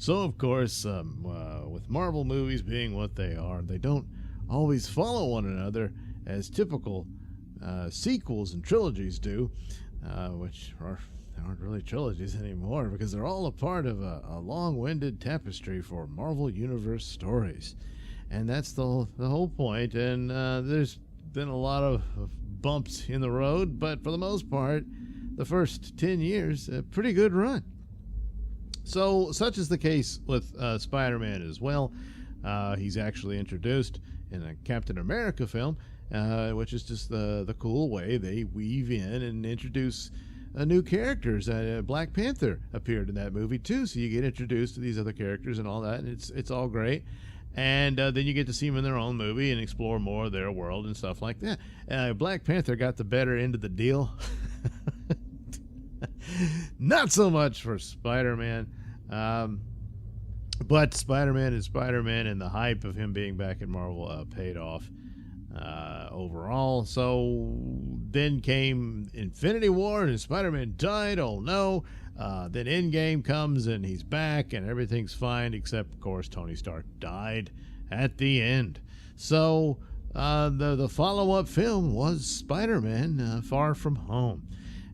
So, of course, with Marvel movies being what they are, they don't always follow one another as typical sequels and trilogies do, which aren't really trilogies anymore because they're all a part of a long-winded tapestry for Marvel Universe stories. And that's the whole point. And there's been a lot of bumps in the road, but for the most part, the first 10 years, a pretty good run. So, such is the case with Spider-Man as well. He's actually introduced in a Captain America film, which is just the cool way they weave in and introduce new characters. Black Panther appeared in that movie too, so you get introduced to these other characters and all that, and it's all great. And then you get to see them in their own movie and explore more of their world and stuff like that. Black Panther got the better end of the deal. Not so much for Spider-Man. But Spider-Man is Spider-Man, and the hype of him being back at Marvel paid off overall. So then came Infinity War, and Spider-Man died. Oh no. Then Endgame comes, and he's back, and everything's fine, except, of course, Tony Stark died at the end. So the follow-up film was Spider-Man Far From Home.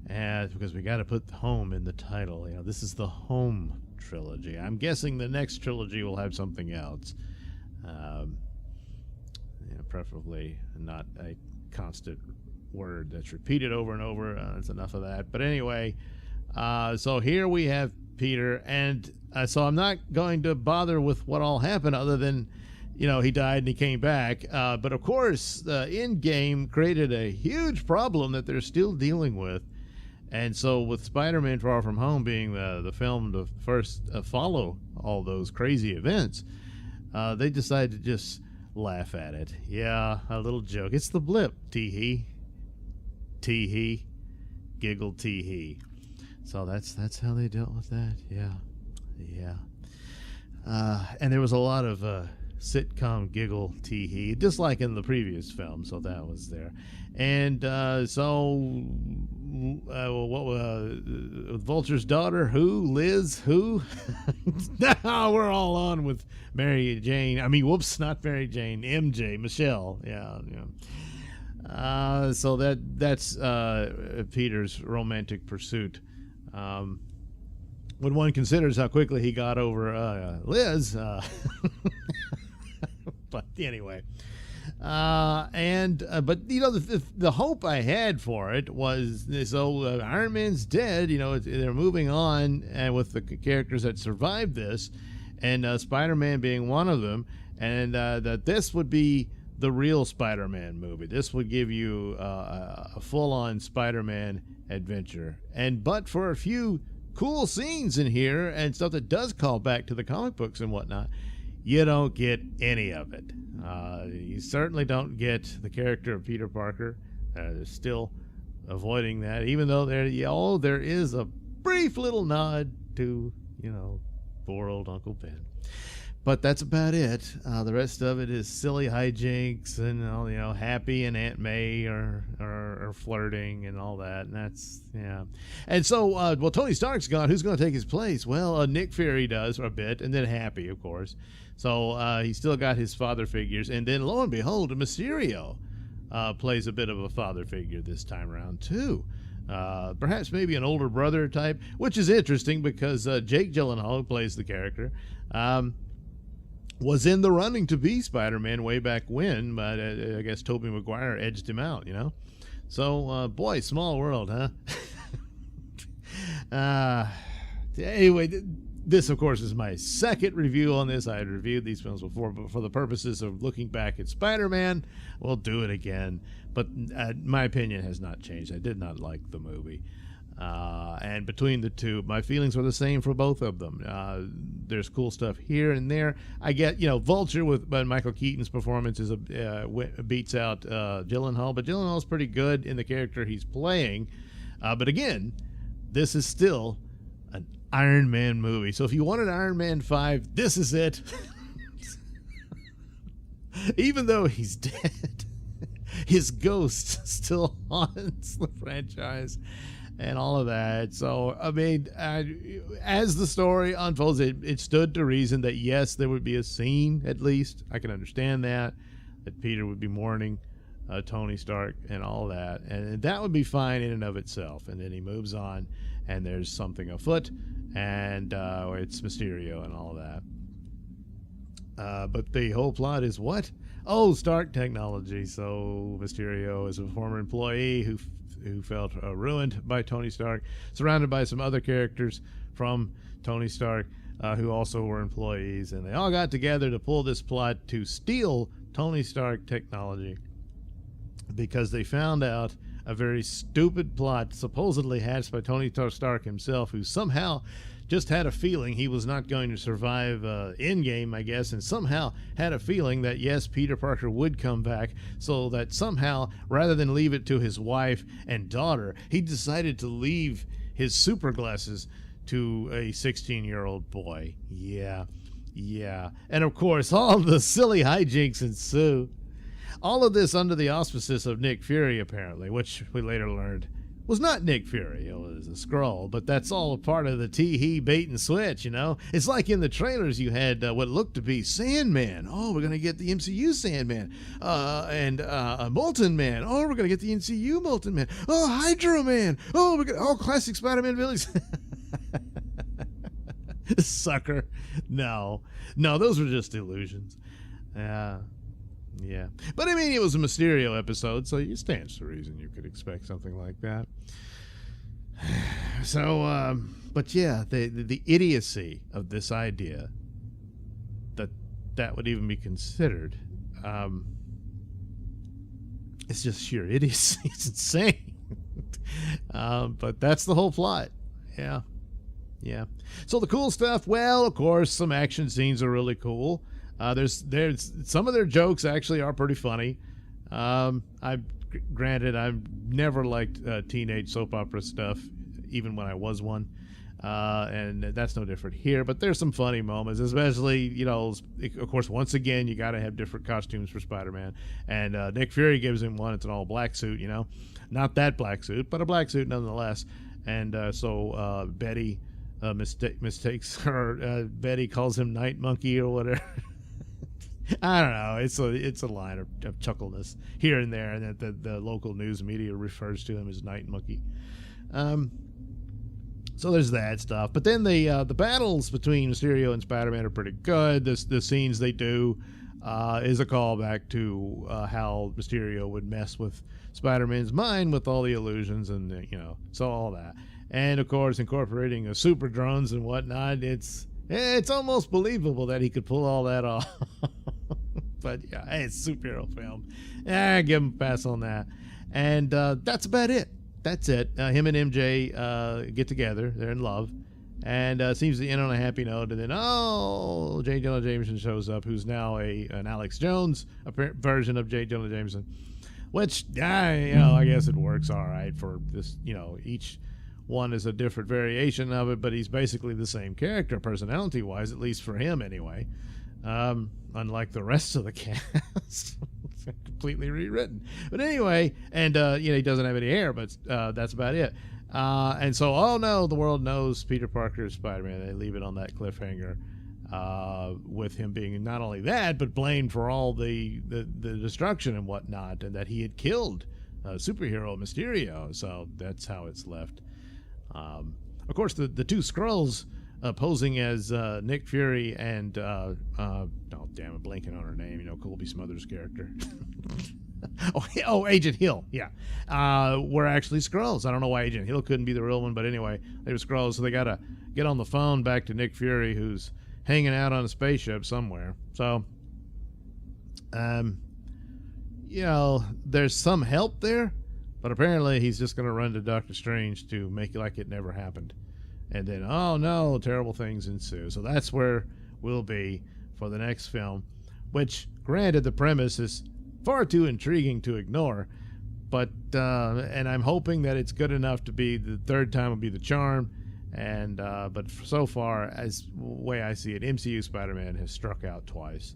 Because we got to put home in the title. You know, this is the Home trilogy. I'm guessing the next trilogy will have something else. Preferably not a constant word that's repeated over and over. That's enough of that. But anyway, so here we have Peter, and so I'm not going to bother with what all happened other than, he died and he came back. But of course, the Endgame created a huge problem that they're still dealing with. And so with Spider-Man Far From Home being the film to first follow all those crazy events, they decided to just laugh at it. Yeah, a little joke. It's the blip. Tee-hee. Tee-hee. Giggle tee-hee. So that's how they dealt with that. Yeah. And there was a lot of sitcom giggle tee-hee, just like in the previous film, so that was there. And Vulture's daughter, who? Liz, who? Now we're all on with Mary Jane. Not Mary Jane, MJ, Michelle. Yeah. So that's Peter's romantic pursuit. When one considers how quickly he got over Liz. But anyway. But the hope I had for it was Iron Man's dead. They're moving on, and with the characters that survived this, and Spider-Man being one of them, and that this would be the real Spider-Man movie. This would give you a full-on Spider-Man adventure, but for a few cool scenes in here and stuff that does call back to the comic books and whatnot, you don't get any of it. You certainly don't get the character of Peter Parker. They're still avoiding that, even though there is a brief little nod to, poor old Uncle Ben. But that's about it. The rest of it is silly hijinks and, Happy and Aunt May are flirting and all that. And that's, yeah. And so, Tony Stark's gone. Who's going to take his place? Well, Nick Fury does a bit, and then Happy, of course. So he's still got his father figures. And then, lo and behold, Mysterio plays a bit of a father figure this time around, too. Perhaps maybe an older brother type, which is interesting because Jake Gyllenhaal, who plays the character, was in the running to be Spider-Man way back when, but I guess Tobey Maguire edged him out, So, boy, small world, huh? Anyway, this, of course, is my second review on this. I had reviewed these films before, but for the purposes of looking back at Spider-Man, we'll do it again. But my opinion has not changed. I did not like the movie. And between the two, my feelings were the same for both of them. There's cool stuff here and there. I get, Vulture with Michael Keaton's performance beats out Gyllenhaal, but Gyllenhaal's pretty good in the character he's playing. But again, this is still an Iron Man movie. So if you wanted Iron Man 5, this is it. Even though he's dead, his ghost still haunts the franchise. and all of that. So, I mean, as the story unfolds, it stood to reason that, yes, there would be a scene, at least. I can understand that Peter would be mourning Tony Stark and all that. And that would be fine in and of itself. And then he moves on, and there's something afoot, and it's Mysterio and all of that. But the whole plot is what? Oh, Stark technology. So Mysterio is a former employee who felt ruined by Tony Stark, surrounded by some other characters from Tony Stark who also were employees, and they all got together to pull this plot to steal Tony Stark technology because they found out a very stupid plot supposedly hatched by Tony Stark himself, who somehow just had a feeling he was not going to survive Endgame, I guess, and somehow had a feeling that, yes, Peter Parker would come back, so that somehow, rather than leave it to his wife and daughter, he decided to leave his super glasses to a 16-year-old boy. Yeah. And, of course, all the silly hijinks ensue. All of this under the auspices of Nick Fury, apparently, which we later learned was not Nick Fury. It was a Skrull, but that's all a part of the tee-hee bait and switch, you know? It's like in the trailers you had what looked to be Sandman. Oh, we're going to get the MCU Sandman. And Molten Man. Oh, we're going to get the MCU Molten Man. Oh, Hydro Man. Oh, we're going to... Oh, classic Spider-Man villains. Sucker. No, those were just illusions. Yeah. But I mean, it was a Mysterio episode, so it stands to reason you could expect something like that. So, but yeah, the idiocy of this idea that would even be considered, it's just sheer idiocy. It's insane. But that's the whole plot. Yeah. So the cool stuff, well, of course, some action scenes are really cool. There's some of their jokes actually are pretty funny. Granted, I've never liked teenage soap opera stuff, even when I was one, and that's no different here. But there's some funny moments, especially, you know, of course, once again, you got to have different costumes for Spider-Man, and Nick Fury gives him one. It's an all black suit, you know, not that black suit, but a black suit nonetheless. And so Betty mistakes her. Betty calls him Night Monkey or whatever. I don't know. It's a line of chuckleness here and there, and that the local news media refers to him as Night Monkey. So there's that stuff. But then the battles between Mysterio and Spider-Man are pretty good. The scenes they do is a callback to how Mysterio would mess with Spider-Man's mind with all the illusions and so all that. And of course, incorporating super drones and whatnot. It's almost believable that he could pull all that off. But yeah, hey, it's a superhero film. Give him a pass on that. And that's about it. That's it. Him and MJ get together. They're in love. And seems to end on a happy note. And then, J. Jonah Jameson shows up, who's now an Alex Jones version of J. Jonah Jameson. Which, I guess it works all right for this, each one is a different variation of it, but he's basically the same character, personality-wise, at least for him anyway. Unlike the rest of the cast. Completely rewritten. But anyway, and he doesn't have any hair, but that's about it. And so, the world knows Peter Parker is Spider-Man. They leave it on that cliffhanger, with him being not only that, but blamed for all the destruction and whatnot, and that he had killed superhero Mysterio. So that's how it's left. Of course, the two Skrulls posing as Nick Fury and I'm blanking on her name. Colby Smulders' character. Agent Hill. Yeah, were actually Skrulls. I don't know why Agent Hill couldn't be the real one, but anyway, they were Skrulls. So they got to get on the phone back to Nick Fury, who's hanging out on a spaceship somewhere. So, there's some help there, but apparently he's just going to run to Doctor Strange to make it like it never happened. And then, terrible things ensue. So that's where we'll be for the next film, which, granted, the premise is far too intriguing to ignore, but and I'm hoping that it's good enough to be the third time will be the charm. And but so far, as the way I see it, MCU Spider-Man has struck out twice,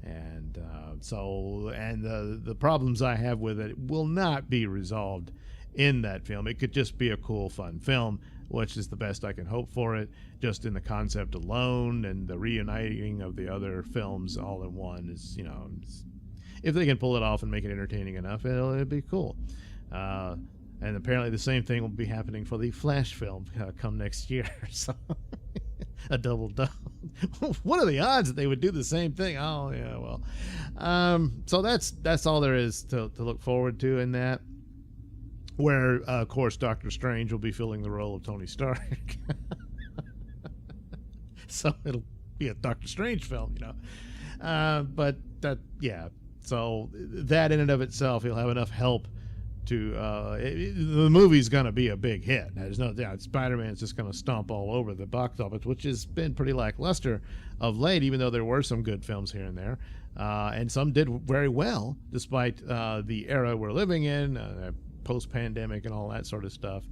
and the problems I have with it will not be resolved in that film. It could just be a cool, fun film, which is the best I can hope for it. Just in the concept alone, and the reuniting of the other films all in one is, if they can pull it off and make it entertaining enough, it'll be cool. And apparently the same thing will be happening for the Flash film come next year. So a double. What are the odds that they would do the same thing? Oh yeah, well. So that's all there is to look forward to in that. Where of course Doctor Strange will be filling the role of Tony Stark. So it'll be a Doctor Strange film, but that, yeah. So that in and of itself, he'll have enough help to the movie's gonna be a big hit. There's no doubt. Spider-Man's just gonna stomp all over the box office, which has been pretty lackluster of late, even though there were some good films here and there, and some did very well despite the era we're living in, post-pandemic and all that sort of stuff.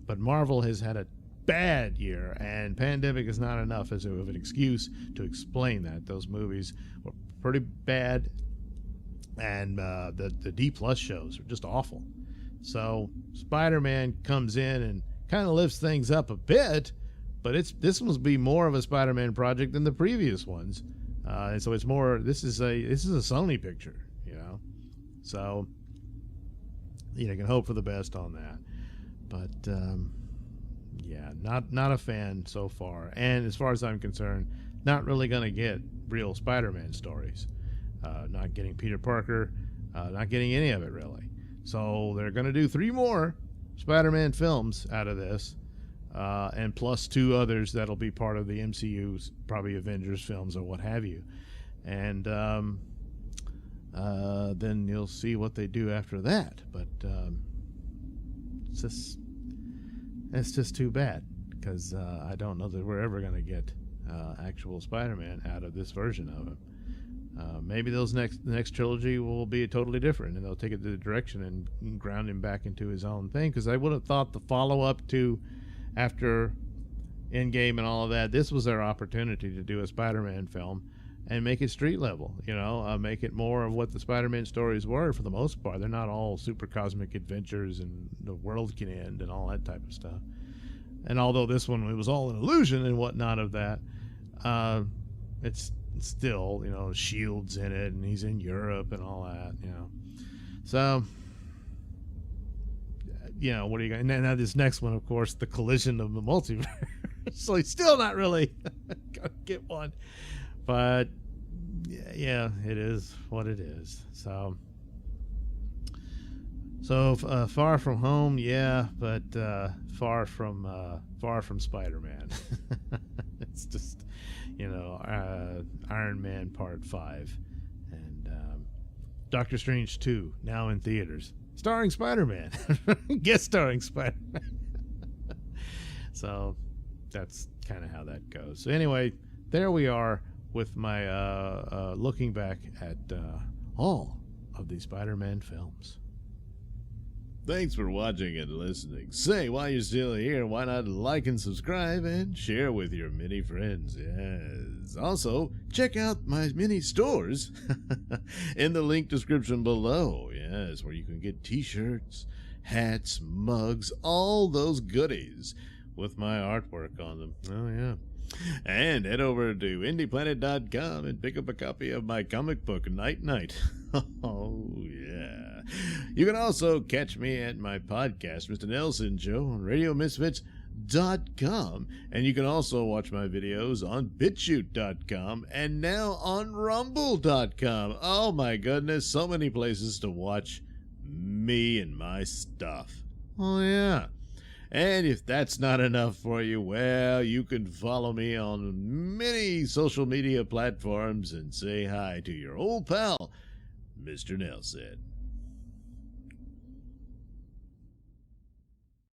But Marvel has had a bad year, and pandemic is not enough as of an excuse to explain that. Those movies were pretty bad, and the D+ shows are just awful. So Spider-Man comes in and kind of lifts things up a bit, but this must be more of a Spider-Man project than the previous ones, and so it's more. This is a Sony picture, So you can hope for the best on that, but yeah, not a fan so far. And as far as I'm concerned, not really going to get real Spider-Man stories. Not getting Peter Parker, not getting any of it really. So they're going to do 3 more Spider-Man films out of this, and plus 2 others that'll be part of the MCU's, probably Avengers films or what have you. And then you'll see what they do after that. But it's just too bad, because I don't know that we're ever going to get actual Spider-Man out of this version of him. Maybe the next trilogy will be totally different, and they'll take it to the direction and ground him back into his own thing. Because I would have thought the follow-up to after Endgame and all of that, this was their opportunity to do a Spider-Man film and make it street level. Make it more of what the Spider-Man stories were for the most part. They're not all super cosmic adventures and the world can end and all that type of stuff. And although this one, it was all an illusion and whatnot of that, it's still, Shield's in it, and he's in Europe and all that, So, what are you going to... Now this next one, of course, the collision of the multiverse. So he's still not really going to get one. But, yeah, it is what it is. So Far From Home, yeah, but far from Spider-Man. It's just... Iron Man Part 5 and Doctor Strange 2 now in theaters, starring Spider-Man. Guest starring Spider-Man. So that's kind of how that goes. So anyway, there we are with my looking back at all of the Spider-Man films. Thanks for watching and listening. Say, while you're still here, why not like and subscribe and share with your many friends? Yes. Also, check out my mini stores in the link description below. Yes, where you can get t-shirts, hats, mugs, all those goodies with my artwork on them. Oh, yeah. And head over to indieplanet.com and pick up a copy of my comic book, Night Night. Oh, yeah. You can also catch me at my podcast, Mr Nailsin Show, on RadioMisfits.com. And you can also watch my videos on BitChute.com and now on Rumble.com. Oh, my goodness, so many places to watch me and my stuff. Oh, yeah. And if that's not enough for you, well, you can follow me on many social media platforms and say hi to your old pal, Mr. Nailsin.